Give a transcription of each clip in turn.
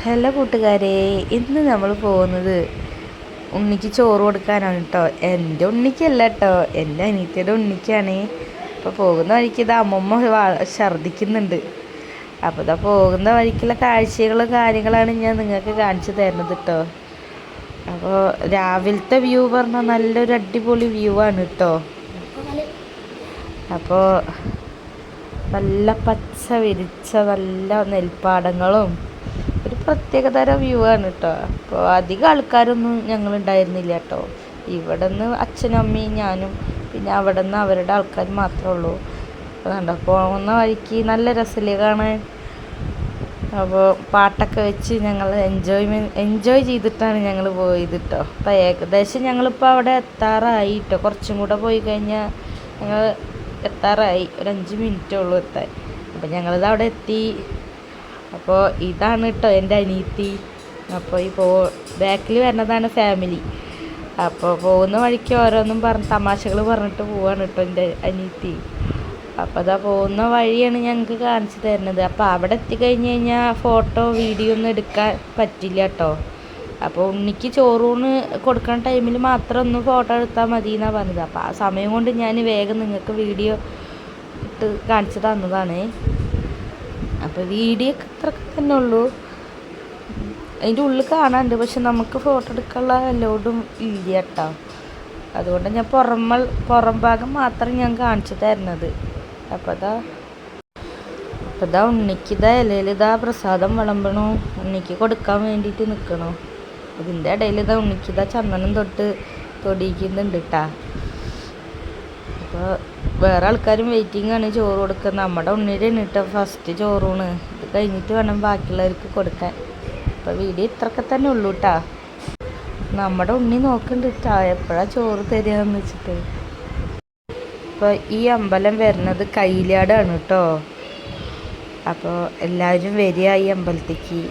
Hello കൂട്ടുകാരെ, ഇന്ന് നമ്മൾ പോകുന്നത് ഉണ്ണിക്ക് ചോറ് കൊടുക്കാനാണ് കേട്ടോ. എൻ്റെ ഉണ്ണിക്കല്ല കേട്ടോ, എൻ്റെ അനിയത്തിയുടെ ഉണ്ണിക്കാണ്. അപ്പോൾ പോകുന്ന വഴിക്ക് ഇത് അമ്മമ്മ ഛർദ്ദിക്കുന്നുണ്ട്. അപ്പോൾ ഇതാ പോകുന്ന വഴിക്കുള്ള കാഴ്ചകളും കാര്യങ്ങളാണ് ഞാൻ നിങ്ങൾക്ക് കാണിച്ചു തരുന്നത് കേട്ടോ. അപ്പോൾ രാവിലത്തെ വ്യൂ പറഞ്ഞാൽ നല്ലൊരു അടിപൊളി വ്യൂ ആണ് കേട്ടോ. അപ്പോൾ നല്ല പച്ച വിരിച്ച നല്ല നെൽപ്പാടങ്ങളും ഒരു പ്രത്യേകതരം വ്യൂ ആണ് കേട്ടോ. അപ്പോൾ അധികം ആൾക്കാരൊന്നും ഞങ്ങളുണ്ടായിരുന്നില്ല കേട്ടോ. ഇവിടെ നിന്ന് അച്ഛനും അമ്മയും ഞാനും പിന്നെ അവിടെ നിന്ന് അവരുടെ ആൾക്കാർ മാത്രമേ ഉള്ളൂ. അതുകൊണ്ട് പോകുന്ന വഴിക്ക് നല്ല രസമില്ലേ കാണാൻ. അപ്പോൾ പാട്ടൊക്കെ വെച്ച് ഞങ്ങൾ എൻജോയ് ചെയ്തിട്ടാണ് ഞങ്ങൾ പോയത് കേട്ടോ. അപ്പോൾ ഏകദേശം ഞങ്ങളിപ്പോൾ അവിടെ എത്താറായി കേട്ടോ. കുറച്ചും കൂടെ പോയി കഴിഞ്ഞാൽ ഞങ്ങൾ എത്താറായി, ഒരു 5 മിനിറ്റേ ഉള്ളൂ എത്താൻ. അപ്പോൾ ഞങ്ങളിത് അവിടെ എത്തി. അപ്പോൾ ഇതാണ് കേട്ടോ എൻ്റെ അനിയത്തി. അപ്പോൾ ഈ ബാക്കിൽ വരുന്നതാണ് ഫാമിലി. അപ്പോൾ പോകുന്ന വഴിക്ക് ഓരോന്നും തമാശകൾ പറഞ്ഞിട്ട് പോവാണ് കേട്ടോ എൻ്റെ അനിയത്തി. അപ്പോൾ അതാ പോകുന്ന വഴിയാണ് ഞങ്ങൾക്ക് കാണിച്ചു തരുന്നത്. അപ്പോൾ അവിടെ എത്തിക്കഴിഞ്ഞ് കഴിഞ്ഞാൽ ഫോട്ടോ വീഡിയോ ഒന്നും എടുക്കാൻ പറ്റില്ല കേട്ടോ. അപ്പോൾ ഉണ്ണിക്ക് ചോറൂണ് കൊടുക്കുന്ന ടൈമിൽ മാത്രം ഒന്ന് ഫോട്ടോ എടുത്താൽ മതി എന്നാണ് പറഞ്ഞത്. അപ്പോൾ ആ സമയം കൊണ്ട് ഞാൻ വേഗം നിങ്ങൾക്ക് വീഡിയോ ഇട്ട് കാണിച്ചു തന്നതാണ്. അപ്പോൾ വീഡിയോ ഇത്രയൊക്കെ തന്നെ ഉള്ളൂ. അതിൻ്റെ ഉള്ളിൽ കാണാനുണ്ട്, പക്ഷെ നമുക്ക് ഫോട്ടോ എടുക്കാനുള്ള ലോഡും ഇല്ല കേട്ടോ. അതുകൊണ്ട് ഞാൻ പുറം ഭാഗം മാത്രം ഞാൻ കാണിച്ചു തരുന്നത്. അപ്പോൾ ഇതാ ഉണ്ണിക്ക് ഇലയിൽ പ്രസാദം വിളമ്പണു. ഉണ്ണിക്ക് കൊടുക്കാൻ വേണ്ടിയിട്ട് നിൽക്കണു. ഇതിൻ്റെ ഇടയിൽ ഉണ്ണിക്ക് ചന്ദനം തൊടിയിക്കുന്നുണ്ട് കേട്ടാ. അപ്പോൾ വേറെ ആൾക്കാരും വെയിറ്റിംഗ് ആണ് ചോറ് കൊടുക്കുക. നമ്മുടെ ഉണ്ണിയുടെ കേട്ടോ ഫസ്റ്റ് ചോറൂണ്. ഇത് കഴിഞ്ഞിട്ട് വേണം ബാക്കിയുള്ളവർക്ക് കൊടുക്കാൻ. അപ്പോൾ വീഡിയോ ഇത്രയൊക്കെ തന്നെ ഉള്ളൂ കേട്ടാ. നമ്മുടെ ഉണ്ണി നോക്കുന്നുണ്ട് കേട്ടാ എപ്പോഴാണ് ചോറ് തരികയെന്ന് വെച്ചിട്ട്. അപ്പോൾ ഈ അമ്പലം വരുന്നത് കൈലാടാണ് കേട്ടോ. അപ്പോൾ എല്ലാവരും വരിക ഈ അമ്പലത്തേക്ക്.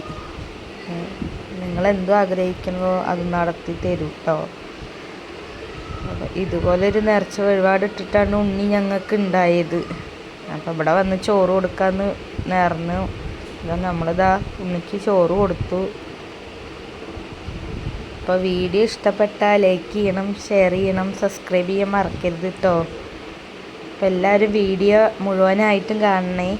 നിങ്ങളെന്തോ ആഗ്രഹിക്കണമോ അത് നടത്തി തരും കേട്ടോ. അപ്പോൾ ഇതുപോലൊരു നേർച്ച വഴിപാടിട്ടിട്ടാണ് ഉണ്ണി ഞങ്ങൾക്ക് ഉണ്ടായത്. അപ്പോൾ ഇവിടെ വന്ന് ചോറ് കൊടുക്കാമെന്ന് നേർന്നു. നമ്മളിതാ ഉണ്ണിക്ക് ചോറ് കൊടുത്തു. അപ്പോൾ വീഡിയോ ഇഷ്ടപ്പെട്ടാൽ ലൈക്ക് ചെയ്യണം, ഷെയർ ചെയ്യണം, സബ്സ്ക്രൈബ് ചെയ്യാൻ മറക്കരുത് കേട്ടോ. അപ്പോൾ എല്ലാവരും വീഡിയോ മുഴുവനായിട്ടും കാണണേ.